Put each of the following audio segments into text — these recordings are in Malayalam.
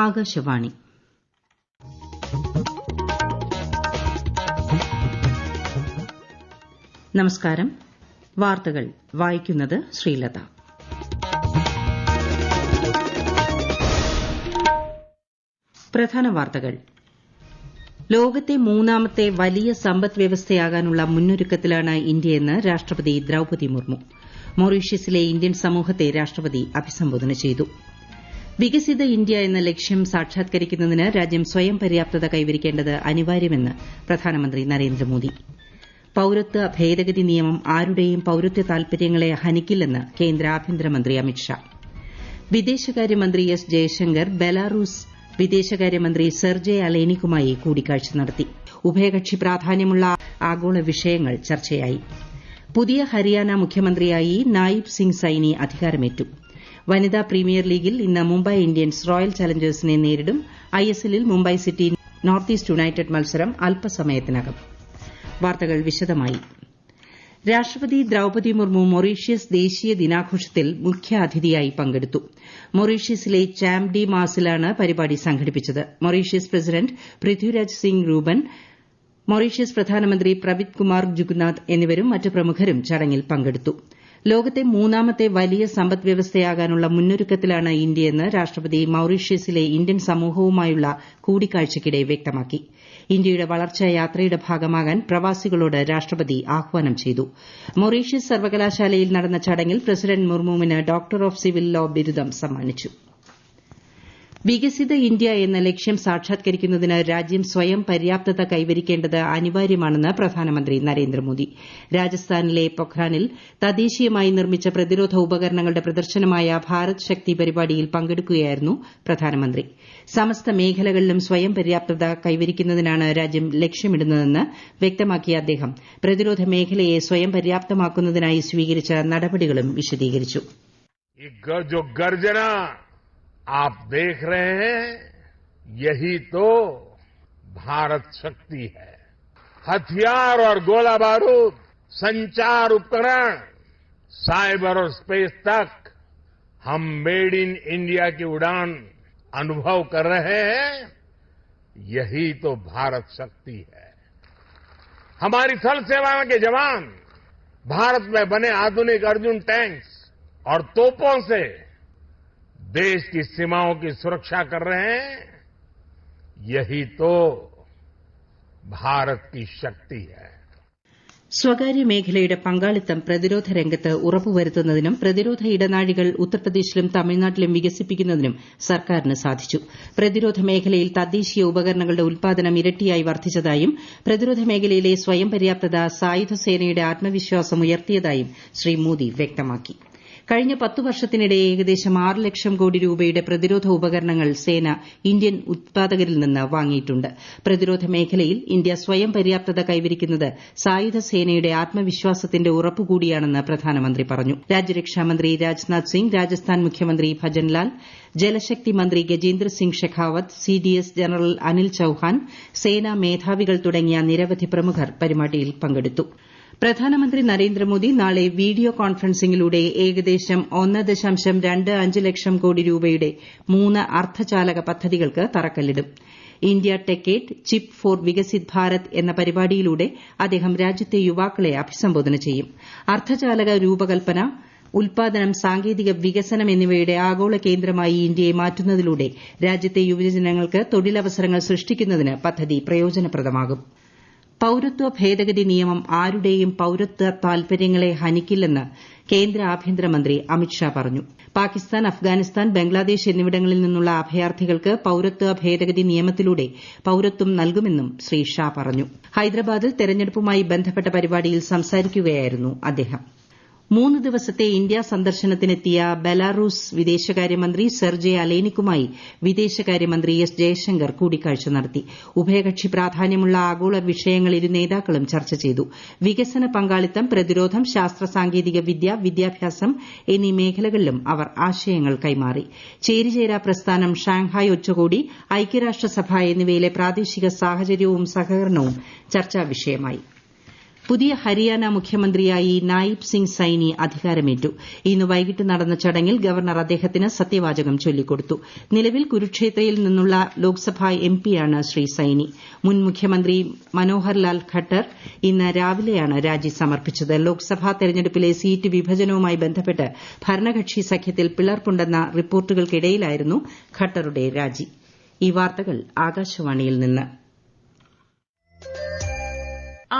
ആകാശവാണി. നമസ്കാരം. വാർത്തകൾ വായിക്കുന്നത് ശ്രീലത. പ്രധാന വാർത്തകൾ. ലോകത്തെ മൂന്നാമത്തെ വലിയ സമ്പദ് വ്യവസ്ഥയാകാനുള്ള മുന്നൊരുക്കത്തിലാണ് ഇന്ത്യയെന്ന് രാഷ്ട്രപതി ദ്രൌപദി മുർമു. മൊറീഷ്യസിലെ ഇന്ത്യൻ സമൂഹത്തെ രാഷ്ട്രപതി അഭിസംബോധന ചെയ്തു. വികസിത ഇന്ത്യ എന്ന ലക്ഷ്യം സാക്ഷാത്കരിക്കുന്നതിന് രാജ്യം സ്വയം പര്യാപ്തത കൈവരിക്കേണ്ടത് അനിവാര്യമെന്ന് പ്രധാനമന്ത്രി നരേന്ദ്രമോദി. പൌരത്വ ഭേദഗതി നിയമം ആരുടെയും പൌരത്വ താൽപര്യങ്ങളെ ഹനിക്കില്ലെന്ന് കേന്ദ്ര ആഭ്യന്തരമന്ത്രി അമിത്ഷാ. വിദേശകാര്യമന്ത്രി എസ് ജയശങ്കർ ബെലാറൂസ് വിദേശകാര്യമന്ത്രി സെർജെ അലേനിക്കുമായി കൂടിക്കാഴ്ച നടത്തി. ഉഭയകക്ഷി പ്രാധാന്യമുള്ള ആഗോള വിഷയങ്ങൾ ചർച്ചയായി. പുതിയ ഹരിയാന മുഖ്യമന്ത്രിയായി നായിബ് സിംഗ് സൈനി അധികാരമേറ്റു. വനിതാ പ്രീമിയർ ലീഗിൽ ഇന്ന് മുംബൈ ഇന്ത്യൻസ് റോയൽ ചലഞ്ചേഴ്സിനെ നേരിടും. ഐഎസ്എല്ലിൽ Mumbai City North East United മത്സരം അല്പസമയത്തിനകം. വാർത്തകൾ വിശദമായി. രാഷ്ട്രപതി ദ്രൌപദി മുർമു മൊറീഷ്യസ് ദേശീയ ദിനാഘോഷത്തിൽ മുഖ്യാതിഥിയായി പങ്കെടുത്തു. മൊറീഷ്യസിലെ ചാം ഡി മാസിലാണ് പരിപാടി സംഘടിപ്പിച്ചത്. Mauritius president Prithviraj Singh Reuben, Mauritius പ്രധാനമന്ത്രി പ്രവിന്ദ് കുമാർ ജുഗ്നാഥ് എന്നിവരും മറ്റ് പ്രമുഖരും ചടങ്ങിൽ പങ്കെടുത്തു. ലോകത്തെ മൂന്നാമത്തെ വലിയ സമ്പദ് വ്യവസ്ഥയാകാനുള്ള മുന്നൊരുക്കത്തിലാണ് ഇന്ത്യയെന്ന് രാഷ്ട്രപതി മൌറീഷ്യസിലെ ഇന്ത്യൻ സമൂഹവുമായുള്ള കൂടിക്കാഴ്ചയ്ക്കിടെ വ്യക്തമാക്കി. ഇന്ത്യയുടെ വളർച്ചാ യാത്രയുടെ ഭാഗമാകാൻ പ്രവാസികളോട് രാഷ്ട്രപതി ആഹ്വാനം ചെയ്തു. മൊറീഷ്യസ് സർവകലാശാലയിൽ നടന്ന ചടങ്ങിൽ പ്രസിഡന്റ് മുർമുവിന് ഡോക്ടർ ഓഫ് സിവിൽ ലോ ബിരുദം സമ്മാനിച്ചു. വികസിത ഇന്ത്യ എന്ന ലക്ഷ്യം സാക്ഷാത്കരിക്കുന്നതിന് രാജ്യം സ്വയം പര്യാപ്തത കൈവരിക്കേണ്ടത് അനിവാര്യമാണെന്ന് പ്രധാനമന്ത്രി നരേന്ദ്രമോദി. രാജസ്ഥാനിലെ പൊഖ്രാനിൽ തദ്ദേശീയമായി നിർമ്മിച്ച പ്രതിരോധ ഉപകരണങ്ങളുടെ പ്രദർശനമായ ഭാരത് ശക്തി പരിപാടിയിൽ പങ്കെടുക്കുകയായിരുന്നു പ്രധാനമന്ത്രി. സമസ്ത മേഖലകളിലും സ്വയം പര്യാപ്തത കൈവരിക്കുന്നതിനാണ് രാജ്യം ലക്ഷ്യമിടുന്നതെന്ന് വ്യക്തമാക്കിയ അദ്ദേഹം പ്രതിരോധ മേഖലയെ സ്വയം പര്യാപ്തമാക്കുന്നതിനായി സ്വീകരിച്ച നടപടികളും വിശദീകരിച്ചു. आप देख रहे हैं, यही तो भारत शक्ति है. हथियार और गोला बारूद, संचार उपकरण, साइबर और स्पेस तक हम मेड इन इंडिया की उड़ान अनुभव कर रहे हैं. यही तो भारत शक्ति है. हमारी थल सेना के जवान भारत में बने आधुनिक अर्जुन टैंक्स और तोपों से देश की सीमाओं की सुरक्षा कर रहे हैं. यही तो भारत की शक्ति है. സ്വകാര്യ മേഖലയുടെ പങ്കാളിത്തം പ്രതിരോധ രംഗത്ത് ഉറപ്പുവരുത്തുന്നതിനും പ്രതിരോധ ഇടനാഴികൾ ഉത്തർപ്രദേശിലും തമിഴ്നാട്ടിലും വികസിപ്പിക്കുന്നതിനും സർക്കാരിന് സാധിച്ചു. പ്രതിരോധ മേഖലയിൽ തദ്ദേശീയ ഉപകരണങ്ങളുടെ ഉൽപാദനം ഇരട്ടിയായി വർദ്ധിച്ചതായും പ്രതിരോധ മേഖലയിലെ സ്വയം പര്യാപ്തത സായുധ സേനയുടെ ആത്മവിശ്വാസം ഉയർത്തിയതായും ശ്രീ മോദി വ്യക്തമാക്കി. കഴിഞ്ഞ 10 വർഷത്തിനിടെ ഏകദേശം 6 ലക്ഷം കോടി രൂപയുടെ പ്രതിരോധ ഉപകരണങ്ങൾ സേന ഇന്ത്യൻ ഉത്പാദകരിൽ നിന്ന് വാങ്ങിയിട്ടുണ്ട്. പ്രതിരോധ മേഖലയിൽ ഇന്ത്യ സ്വയം പര്യാപ്തത കൈവരിക്കുന്നത് സായുധ സേനയുടെ ആത്മവിശ്വാസത്തിന്റെ ഉറപ്പുകൂടിയാണെന്ന് പ്രധാനമന്ത്രി പറഞ്ഞു. രാജ്യരക്ഷാമന്ത്രി രാജ്നാഥ് സിംഗ്, രാജസ്ഥാൻ മുഖ്യമന്ത്രി ഭജൻലാൽ, ജലശക്തി മന്ത്രി ഗജേന്ദ്ര സിംഗ് ഷെഖാവത്ത്, സിഡിഎസ് ജനറൽ അനിൽ ചൌഹാൻ, സേനാ മേധാവികൾ തുടങ്ങിയ നിരവധി പ്രമുഖർ പരിപാടിയിൽ പങ്കെടുത്തു. പ്രധാനമന്ത്രി നരേന്ദ്രമോദി നാളെ വീഡിയോ കോൺഫറൻസിംഗിലൂടെ ഏകദേശം 1.25 ലക്ഷം കോടി രൂപയുടെ 3 അർദ്ധചാലക പദ്ധതികൾക്ക് തറക്കല്ലിടും. India techade chip for Viksit Bharat എന്ന പരിപാടിയിലൂടെ അദ്ദേഹം രാജ്യത്തെ യുവാക്കളെ അഭിസംബോധന ചെയ്യും. അർദ്ധചാലക രൂപകൽപ്പന, ഉൽപാദനം, സാങ്കേതിക വികസനം എന്നിവയുടെ ആഗോള കേന്ദ്രമായി ഇന്ത്യയെ മാറ്റുന്നതിലൂടെ രാജ്യത്തെ യുവജനങ്ങൾക്ക് തൊഴിലവസരങ്ങൾ സൃഷ്ടിക്കുന്നതിന് പദ്ധതി പ്രയോജനപ്രദമാകും. പൌരത്വ ഭേദഗതി നിയമം ആരുടെയും പൌരത്വ താൽപര്യങ്ങളെ ഹനിക്കില്ലെന്ന് കേന്ദ്ര ആഭ്യന്തരമന്ത്രി അമിത്ഷാ പറഞ്ഞു. പാകിസ്ഥാൻ, അഫ്ഗാനിസ്ഥാൻ, ബംഗ്ലാദേശ് എന്നിവിടങ്ങളിൽ നിന്നുള്ള അഭയാർത്ഥികൾക്ക് പൌരത്വ ഭേദഗതി നിയമത്തിലൂടെ പൌരത്വം നൽകുമെന്നും ശ്രീ ഷാ പറഞ്ഞു. ഹൈദരാബാദിൽ തെരഞ്ഞെടുപ്പുമായി ബന്ധപ്പെട്ട പരിപാടിയിൽ സംസാരിക്കുകയായിരുന്നു അദ്ദേഹം. 3 ദിവസത്തെ ഇന്ത്യാ സന്ദർശനത്തിനെത്തിയ ബെലാറൂസ് വിദേശകാര്യമന്ത്രി സെർജെ അലേനിക്കുമായി വിദേശകാര്യമന്ത്രി എസ് ജയശങ്കർ കൂടിക്കാഴ്ച നടത്തി. ഉഭയകക്ഷി പ്രാധാന്യമുള്ള ആഗോള വിഷയങ്ങൾ ഇരു നേതാക്കളും ചർച്ച ചെയ്തു. വികസന പങ്കാളിത്തം, പ്രതിരോധം, ശാസ്ത്ര സാങ്കേതിക വിദ്യ, വിദ്യാഭ്യാസം എന്നീ മേഖലകളിലും അവർ ആശയങ്ങൾ കൈമാറി. ചേരിചേരാ പ്രസ്ഥാനം, ഷാങ്ഹായ് ഉച്ചകോടി, ഐക്യരാഷ്ട്രസഭ എന്നിവയിലെ പ്രാദേശിക സാഹചര്യവും സഹകരണവും ചർച്ചാ വിഷയമായി. പുതിയ ഹരിയാന മുഖ്യമന്ത്രിയായി നായിബ് സിംഗ് സൈനി അധികാരമേറ്റു. ഇന്ന് വൈകിട്ട് നടന്ന ചടങ്ങിൽ ഗവർണർ അദ്ദേഹത്തിന് സത്യവാചകം ചൊല്ലിക്കൊടുത്തു. നിലവിൽ കുരുക്ഷേത്രയിൽ നിന്നുള്ള ലോക്സഭാ എംപിയാണ് ശ്രീ സൈനി. മുൻ മുഖ്യമന്ത്രി മനോഹർ ലാൽ ഖട്ടർ ഇന്ന് രാവിലെയാണ് രാജി സമർപ്പിച്ചത്. ലോക്സഭാ തെരഞ്ഞെടുപ്പിലെ സീറ്റ് വിഭജനവുമായി ബന്ധപ്പെട്ട് ഭരണകക്ഷി സഖ്യത്തിൽ പിളർപ്പുണ്ടെന്ന റിപ്പോർട്ടുകൾക്കിടയിലായിരുന്നു ഖട്ടറുടെ രാജി. ഈ വാർത്തകൾ ആകാശവാണിയിൽ നിന്ന്.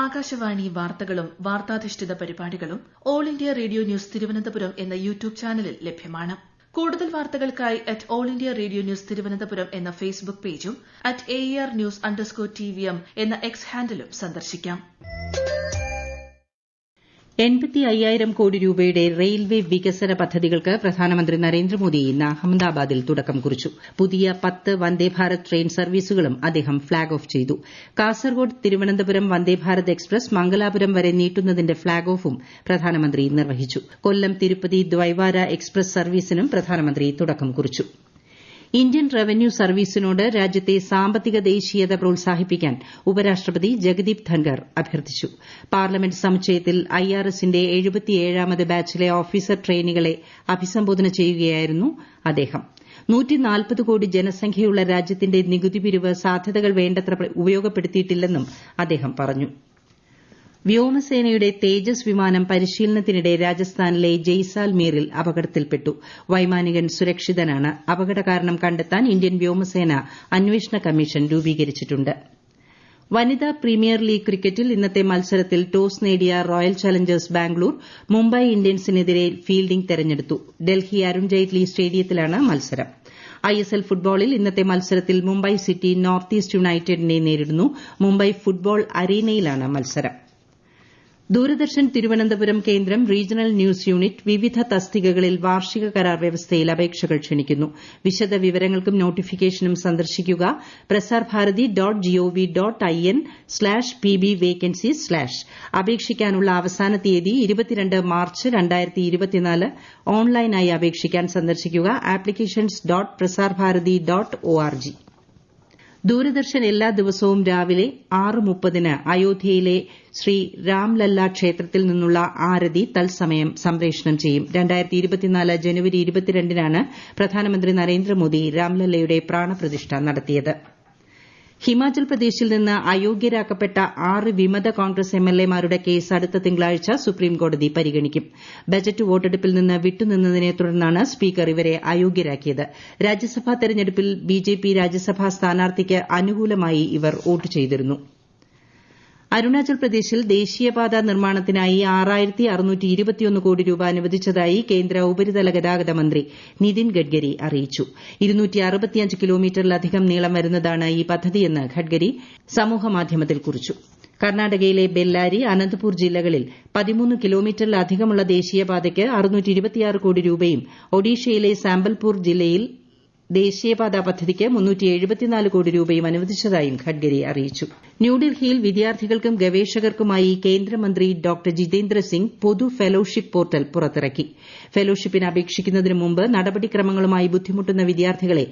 ആകാശവാണി വാർത്തകളും വാർത്താധിഷ്ഠിത പരിപാടികളും all India radio news Thiruvananthapuram എന്ന യൂട്യൂബ് ചാനലിൽ ലഭ്യമാണ്. കൂടുതൽ വാർത്തകൾക്കായി @all India radio news Thiruvananthapuram എന്ന ഫേസ്ബുക്ക് പേജും @AER_News_TVM എന്ന എക്സ് ഹാൻഡിലും സന്ദർശിക്കാം. 85,000 കോടി രൂപയുടെ റെയിൽവേ വികസന പദ്ധതികൾക്ക് പ്രധാനമന്ത്രി നരേന്ദ്രമോദി ഇന്ന് അഹമ്മദാബാദിൽ തുടക്കം കുറിച്ചു. പുതിയ 10 വന്ദേഭാരത് ട്രെയിൻ സർവീസുകളും അദ്ദേഹം ഫ്ളാഗ് ഓഫ് ചെയ്തു. കാസർഗോഡ് തിരുവനന്തപുരം വന്ദേഭാരത് എക്സ്പ്രസ് മംഗലാപുരം വരെ നീട്ടുന്നതിന്റെ ഫ്ളാഗ് ഓഫും പ്രധാനമന്ത്രി നിർവഹിച്ചു. കൊല്ലം തിരുപ്പതി ദ്വൈവാര എക്സ്പ്രസ് സർവീസിനും പ്രധാനമന്ത്രി തുടക്കം കുറിച്ചു. ഇന്ത്യൻ റവന്യൂ സർവീസിനോട് രാജ്യത്തെ സാമ്പത്തിക ദേശീയത പ്രോത്സാഹിപ്പിക്കാൻ ഉപരാഷ്ട്രപതി ജഗദീപ് ധൻഖർ അഭ്യർത്ഥിച്ചു. പാർലമെന്റ് സമുച്ചയത്തിൽ IRSന്റെ 77ാമത് ബാച്ചിലെ ഓഫീസർ ട്രെയിനികളെ അഭിസംബോധന ചെയ്യുകയായിരുന്നു അദ്ദേഹം. 140 കോടി ജനസംഖ്യയുള്ള രാജ്യത്തിന്റെ നികുതി പിരിവ് സാധ്യതകൾ വേണ്ടത്ര ഉപയോഗപ്പെടുത്തിയിട്ടില്ലെന്നും അദ്ദേഹം പറഞ്ഞു. വ്യോമസേനയുടെ തേജസ് വിമാനം പരിശീലനത്തിനിടെ രാജസ്ഥാനിലെ ജയ്സാൽമീറിൽ അപകടത്തിൽപ്പെട്ടു. വൈമാനികൻ സുരക്ഷിതനാണ്. അപകട കാരണം കണ്ടെത്താൻ ഇന്ത്യൻ വ്യോമസേന അന്വേഷണ കമ്മീഷൻ രൂപീകരിച്ചിട്ടുണ്ട്. വനിതാ പ്രീമിയർ ലീഗ് ക്രിക്കറ്റിൽ ഇന്നത്തെ മത്സരത്തിൽ ടോസ് നേടിയ റോയൽ ചലഞ്ചേഴ്സ് ബാംഗ്ലൂർ മുംബൈ ഇന്ത്യൻസിനെതിരെ ഫീൽഡിംഗ് തെരഞ്ഞെടുത്തു. ഡൽഹി അരുൺ ജെയ്റ്റ്ലി സ്റ്റേഡിയത്തിലാണ് മത്സരം. ISL ഫുട്ബോളിൽ ഇന്നത്തെ മത്സരത്തിൽ മുംബൈ സിറ്റി നോർത്ത് ഈസ്റ്റ് യുണൈറ്റഡിനെ നേരിടുന്നു. മുംബൈ ഫുട്ബോൾ അരീനയിലാണ് മത്സരം. ദൂരദർശൻ തിരുവനന്തപുരം കേന്ദ്രം റീജിയണൽ ന്യൂസ് യൂണിറ്റ് വിവിധ തസ്തികകളിൽ വാർഷിക കരാർ വ്യവസ്ഥയിൽ അപേക്ഷകൾ ക്ഷണിക്കുന്നു. വിശദ വിവരങ്ങൾക്കും നോട്ടിഫിക്കേഷനും സന്ദർശിക്കുക prasarbharati.gov.in/pbvacancies/ അപേക്ഷിക്കാനുള്ള അവസാന തീയതി 22 മാർച്ച് 2024. ഓൺലൈനായി അപേക്ഷിക്കാൻ സന്ദർശിക്കുക applications.prasarbharati.org. ദൂരദർശൻ എല്ലാ ദിവസവും രാവിലെ 6:30 അയോധ്യയിലെ ശ്രീ രാംലല്ല ക്ഷേത്രത്തിൽ നിന്നുള്ള ആരതി തത്സമയം സംപ്രേഷണം ചെയ്യും. 2024 ജനുവരി 22 പ്രധാനമന്ത്രി നരേന്ദ്രമോദി രാംലല്ലയുടെ പ്രാണപ്രതിഷ്ഠ നടത്തിയത്. ഹിമാചൽ പ്രദേശിൽ നിന്ന് അയോഗ്യരാക്കപ്പെട്ട 6 വിമത കോൺഗ്രസ് MLAമാരുടെ കേസ് അടുത്ത തിങ്കളാഴ്ച സുപ്രീംകോടതി പരിഗണിക്കും. ബജറ്റ് വോട്ടെടുപ്പിൽ നിന്ന് വിട്ടുനിന്നതിനെ തുടർന്നാണ് സ്പീക്കർ ഇവരെ അയോഗ്യരാക്കിയത്. രാജ്യസഭാ തെരഞ്ഞെടുപ്പിൽ BJP രാജ്യസഭാ സ്ഥാനാർത്ഥിക്ക് അനുകൂലമായി ഇവർ വോട്ട് ചെയ്തിരുന്നു. അരുണാചൽ പ്രദേശിൽ ദേശീയപാത നിർമ്മാണത്തിനായി 6,621 കോടി രൂപ അനുവദിച്ചതായി കേന്ദ്ര ഉപരിതല ഗതാഗത മന്ത്രി നിതിൻ ഗഡ്കരി അറിയിച്ചു. 265 കിലോമീറ്ററിലധികം നീളം വരുന്നതാണ് ഈ പദ്ധതിയെന്ന് ഗഡ്കരി സമൂഹമാധ്യമത്തിൽ കുറിച്ചു. കർണാടകയിലെ ബെല്ലാരി, അനന്തപൂർ ജില്ലകളിൽ 13 കിലോമീറ്ററിലധികമുള്ള ദേശീയപാതയ്ക്ക് 626 കോടി രൂപയും ഒഡീഷയിലെ സാമ്പൽപൂർ ജില്ലയിൽ ദേശീയപാതാ പദ്ധതിക്ക് 374 കോടി രൂപയും അനുവദിച്ചതായും ഗഡ്കരി അറിയിച്ചു. ന്യൂഡൽഹിയിൽ വിദ്യാർത്ഥികൾക്കും ഗവേഷകർക്കുമായി കേന്ദ്രമന്ത്രി ഡോക്ടർ ജിതേന്ദ്ര സിംഗ് പൊതു ഫെലോഷിപ്പ് പോർട്ടൽ പുറത്തിറക്കി. ഫെലോഷിപ്പിന് അപേക്ഷിക്കുന്നതിന് മുമ്പ് നടപടിക്രമങ്ങളുമായി ബുദ്ധിമുട്ടുന്ന വിദ്യാർത്ഥികളെ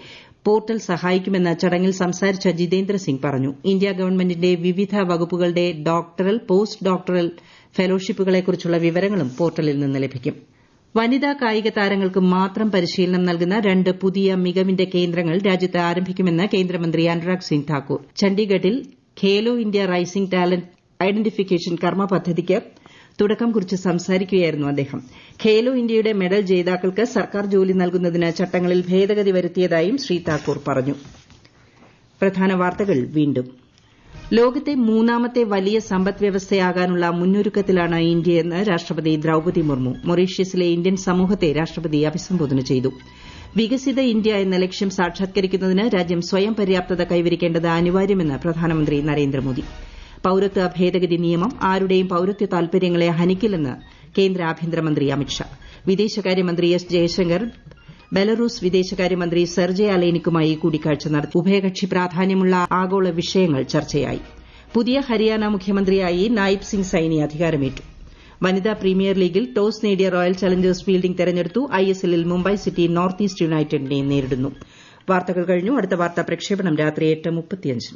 പോർട്ടൽ സഹായിക്കുമെന്ന് ചടങ്ങിൽ സംസാരിച്ച ജിതേന്ദ്ര സിംഗ് പറഞ്ഞു. ഇന്ത്യ ഗവൺമെന്റിന്റെ വിവിധ വകുപ്പുകളുടെ ഡോക്ടറൽ, പോസ്റ്റ് ഡോക്ടറൽ ഫെലോഷിപ്പുകളെക്കുറിച്ചുള്ള വിവരങ്ങളും പോർട്ടലിൽ നിന്ന് ലഭിക്കും. വനിതാ കായിക താരങ്ങൾക്ക് മാത്രം പരിശീലനം നൽകുന്ന 2 പുതിയ മികവിന്റെ കേന്ദ്രങ്ങൾ രാജ്യത്ത് ആരംഭിക്കുമെന്ന് കേന്ദ്രമന്ത്രി അനുരാഗ് സിംഗ് ഠാക്കൂർ. ചണ്ഡീഗഡിൽ Khelo India Rising Talent Identification കർമ്മ പദ്ധതിക്ക് തുടക്കം കുറിച്ച് സംസാരിക്കുകയായിരുന്നു അദ്ദേഹം. ഖേലോ ഇന്ത്യയുടെ മെഡൽ ജേതാക്കൾക്ക് സർക്കാർ ജോലി നൽകുന്നതിന് ചട്ടങ്ങളിൽ ഭേദഗതി വരുത്തിയതായും ശ്രീ ഠാക്കൂർ പറഞ്ഞു. പ്രധാന വാർത്തകൾ വീണ്ടും. ലോകത്തെ 3ാമത്തെ വലിയ സമ്പദ് വ്യവസ്ഥയാകാനുള്ള മുന്നൊരുക്കത്തിലാണ് ഇന്ത്യയെന്ന് രാഷ്ട്രപതി ദ്രൌപതി മുർമു. മൊറീഷ്യസിലെ ഇന്ത്യൻ സമൂഹത്തെ രാഷ്ട്രപതി അഭിസംബോധന ചെയ്തു. വികസിത ഇന്ത്യ എന്ന ലക്ഷ്യം സാക്ഷാത്കരിക്കുന്നതിന് രാജ്യം സ്വയം പര്യാപ്തത കൈവരിക്കേണ്ടത് അനിവാര്യമെന്ന് പ്രധാനമന്ത്രി നരേന്ദ്രമോദി. പൌരത്വ ഭേദഗതി നിയമം ആരുടെയും പൌരത്വ താൽപര്യങ്ങളെ ഹനിക്കില്ലെന്ന് കേന്ദ്ര ആഭ്യന്തരമന്ത്രി അമിത്ഷാ. വിദേശകാര്യമന്ത്രി എസ് ജയശങ്കർ ബെലറൂസ് വിദേശകാര്യമന്ത്രി സെർജെ അലേനിക്കുമായി കൂടിക്കാഴ്ച നടത്തി. ഉഭയകക്ഷി പ്രാധാന്യമുള്ള ആഗോള വിഷയങ്ങൾ ചർച്ചയായി. പുതിയ ഹരിയാന മുഖ്യമന്ത്രിയായി നായിബ് സിംഗ് സൈനി അധികാരമേറ്റു. വനിതാ പ്രീമിയർ ലീഗിൽ ടോസ് നേടിയ റോയൽ ചലഞ്ചേഴ്സ് ഫീൽഡിംഗ് തെരഞ്ഞെടുത്തു. ISLൽ മുംബൈ സിറ്റി നോർത്ത് ഈസ്റ്റ് യുണൈറ്റഡിനെ നേരിടുന്നു. വാർത്തകൾ കഴിഞ്ഞു. അടുത്ത വാർത്താ പ്രക്ഷേപണം രാത്രി 8:35.